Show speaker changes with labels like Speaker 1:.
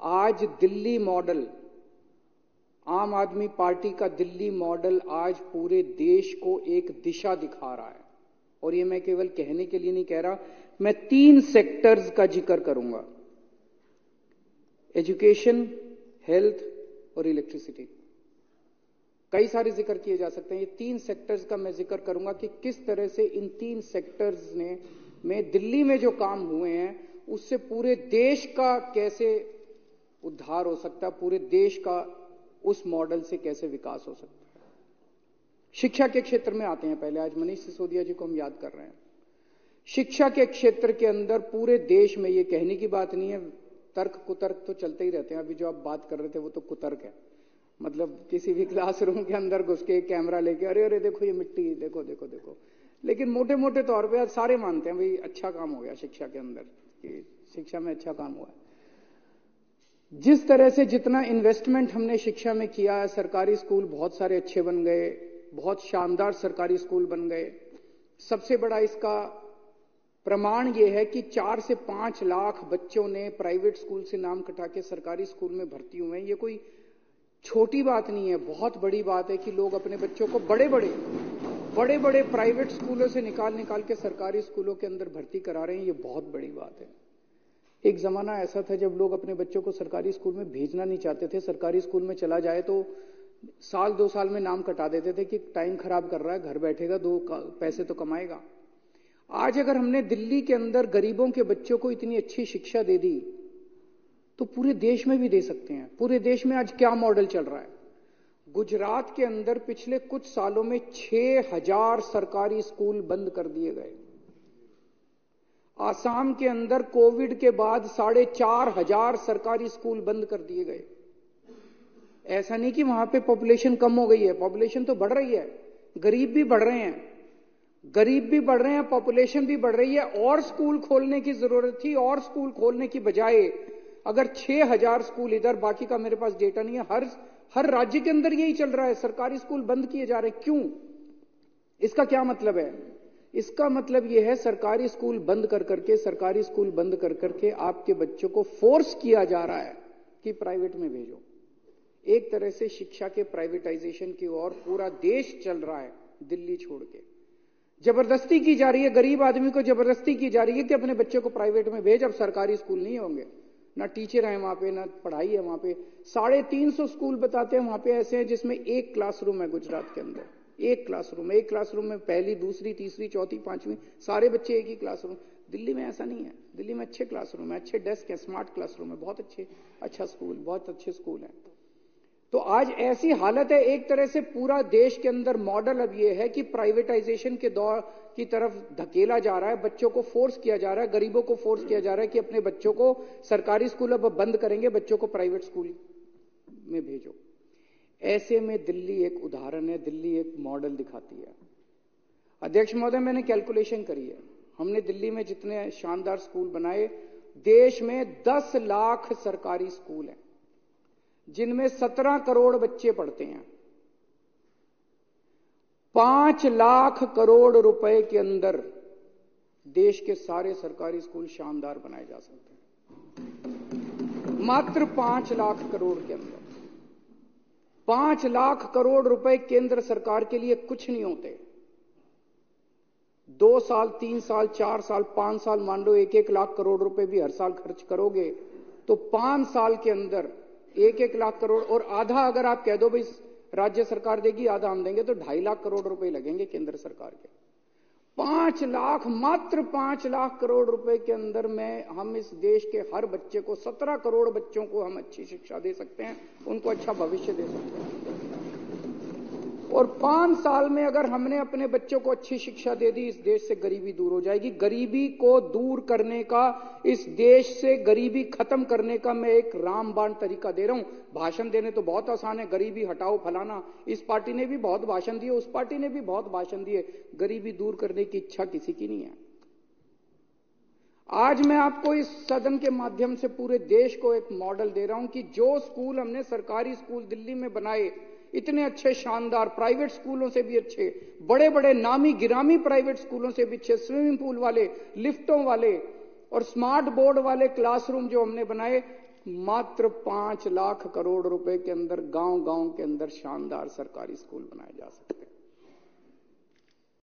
Speaker 1: आज दिल्ली मॉडल, आम आदमी पार्टी का दिल्ली मॉडल आज पूरे देश को एक दिशा दिखा रहा है। और ये मैं केवल कहने के लिए नहीं कह रहा, मैं 3 सेक्टर्स का जिक्र करूंगा, एजुकेशन, हेल्थ और इलेक्ट्रिसिटी। कई सारे जिक्र किए जा सकते हैं, ये 3 सेक्टर्स का मैं जिक्र करूंगा कि किस तरह से इन 3 सेक्टर्स में दिल्ली में जो काम हुए हैं उससे पूरे देश का कैसे उद्धार हो सकता है, पूरे देश का उस मॉडल से कैसे विकास हो सकता है। शिक्षा के क्षेत्र में आते हैं पहले, आज मनीष सिसोदिया जी को हम याद कर रहे हैं। शिक्षा के क्षेत्र के अंदर पूरे देश में, ये कहने की बात नहीं है, तर्क कुतर्क तो चलते ही रहते हैं। अभी जो आप बात कर रहे थे वो तो कुतर्क है, मतलब किसी भी क्लासरूम के अंदर घुस के कैमरा लेके अरे अरे देखो ये मिट्टी, देखो देखो देखो। लेकिन मोटे मोटे तौर पे आज सारे मानते हैं भाई अच्छा काम हो गया शिक्षा के अंदर, कि शिक्षा में अच्छा काम हुआ है। जिस तरह से जितना इन्वेस्टमेंट हमने शिक्षा में किया है, सरकारी स्कूल बहुत सारे अच्छे बन गए, बहुत शानदार सरकारी स्कूल बन गए। सबसे बड़ा इसका प्रमाण यह है कि 4 से 5 लाख बच्चों ने प्राइवेट स्कूल से नाम कटा के सरकारी स्कूल में भर्ती हुए हैं। ये कोई छोटी बात नहीं है, बहुत बड़ी बात है कि लोग अपने बच्चों को बड़े बड़े प्राइवेट स्कूलों से निकाल के सरकारी स्कूलों के अंदर भर्ती करा रहे हैं। ये बहुत बड़ी बात है। एक जमाना ऐसा था जब लोग अपने बच्चों को सरकारी स्कूल में भेजना नहीं चाहते थे, सरकारी स्कूल में चला जाए तो साल 2 साल में नाम कटा देते थे कि टाइम खराब कर रहा है, घर बैठेगा 2 पैसे तो कमाएगा। आज अगर हमने दिल्ली के अंदर गरीबों के बच्चों को इतनी अच्छी शिक्षा दे दी तो पूरे देश में भी दे सकते हैं। पूरे देश में आज क्या मॉडल चल रहा है? गुजरात के अंदर पिछले कुछ सालों में 6000 सरकारी स्कूल बंद कर दिए गए। आसाम के अंदर कोविड के बाद 4500 सरकारी स्कूल बंद कर दिए गए। ऐसा नहीं कि वहां पे पॉपुलेशन कम हो गई है, पॉपुलेशन तो बढ़ रही है, गरीब भी बढ़ रहे हैं, पॉपुलेशन भी बढ़ रही है। और स्कूल खोलने की जरूरत थी, और स्कूल खोलने की बजाय अगर 6000 स्कूल इधर, बाकी का मेरे पास डेटा नहीं है, हर राज्य के अंदर यही चल रहा है, सरकारी स्कूल बंद किए जा रहे हैं। क्यों? इसका क्या मतलब है? इसका मतलब यह है सरकारी स्कूल बंद कर करके आपके बच्चों को फोर्स किया जा रहा है कि प्राइवेट में भेजो। एक तरह से शिक्षा के प्राइवेटाइजेशन की ओर पूरा देश चल रहा है, दिल्ली छोड़ के। जबरदस्ती की जा रही है, गरीब आदमी को जबरदस्ती की जा रही है कि अपने बच्चे को प्राइवेट में भेज, अब सरकारी स्कूल नहीं होंगे, ना टीचर है वहां पे, ना पढ़ाई है वहां पे। 350 स्कूल बताते हैं वहां पे ऐसे हैं जिसमें 1 क्लासरूम है। गुजरात के अंदर 1 क्लासरूम में पहली, दूसरी, तीसरी, चौथी, 5वीं सारे बच्चे एक ही क्लासरूम। दिल्ली में ऐसा नहीं है। दिल्ली में अच्छे क्लासरूम है, अच्छे डेस्क है, स्मार्ट क्लासरूम है, बहुत अच्छे स्कूल है। तो आज ऐसी हालत है, एक तरह से पूरा देश के अंदर मॉडल अब यह है कि प्राइवेटाइजेशन के दौर की तरफ धकेला जा रहा है, बच्चों को फोर्स किया जा रहा है, गरीबों को फोर्स किया जा रहा है कि अपने बच्चों को सरकारी स्कूल अब बंद करेंगे, बच्चों को प्राइवेट स्कूल में भेजो। ऐसे में दिल्ली एक उदाहरण है, दिल्ली एक मॉडल दिखाती है। अध्यक्ष महोदय, मैंने कैलकुलेशन करी है, हमने दिल्ली में जितने शानदार स्कूल बनाए, देश में 10 लाख सरकारी स्कूल हैं जिनमें 17 करोड़ बच्चे पढ़ते हैं। 5 लाख करोड़ रुपए के अंदर देश के सारे सरकारी स्कूल शानदार बनाए जा सकते हैं। मात्र 5 लाख करोड़ के अंदर 5 लाख करोड़ रुपए केंद्र सरकार के लिए कुछ नहीं होते। 2 साल, 3 साल, 4 साल, 5 साल, मान लो 1-1 लाख करोड़ रुपए भी हर साल खर्च करोगे तो 5 साल के अंदर 1-1 लाख करोड़, और आधा अगर आप कह दो भाई राज्य सरकार देगी, आधा हम देंगे, तो 2.5 लाख करोड़ रुपए लगेंगे केंद्र सरकार के। 5 लाख, मात्र 5 लाख करोड़ रुपए के अंदर में हम इस देश के हर बच्चे को, 17 करोड़ बच्चों को हम अच्छी शिक्षा दे सकते हैं, उनको अच्छा भविष्य दे सकते हैं। और 5 साल में अगर हमने अपने बच्चों को अच्छी शिक्षा दे दी, इस देश से गरीबी दूर हो जाएगी। गरीबी को दूर करने का, इस देश से गरीबी खत्म करने का मैं एक रामबाण तरीका दे रहा हूं। भाषण देने तो बहुत आसान है, गरीबी हटाओ फलाना, इस पार्टी ने भी बहुत भाषण दिए, उस पार्टी ने भी बहुत भाषण दिए, गरीबी दूर करने की इच्छा किसी की नहीं है। आज मैं आपको इस सदन के माध्यम से पूरे देश को एक मॉडल दे रहा हूं कि जो स्कूल हमने सरकारी स्कूल दिल्ली में बनाए, इतने अच्छे शानदार, प्राइवेट स्कूलों से भी अच्छे, बड़े बड़े नामी गिरामी प्राइवेट स्कूलों से भी अच्छे, स्विमिंग पूल वाले, लिफ्टों वाले और स्मार्ट बोर्ड वाले क्लासरूम जो हमने बनाए, मात्र 5 लाख करोड़ रुपए के अंदर गांव गांव के अंदर शानदार सरकारी स्कूल बनाए जा सकते हैं।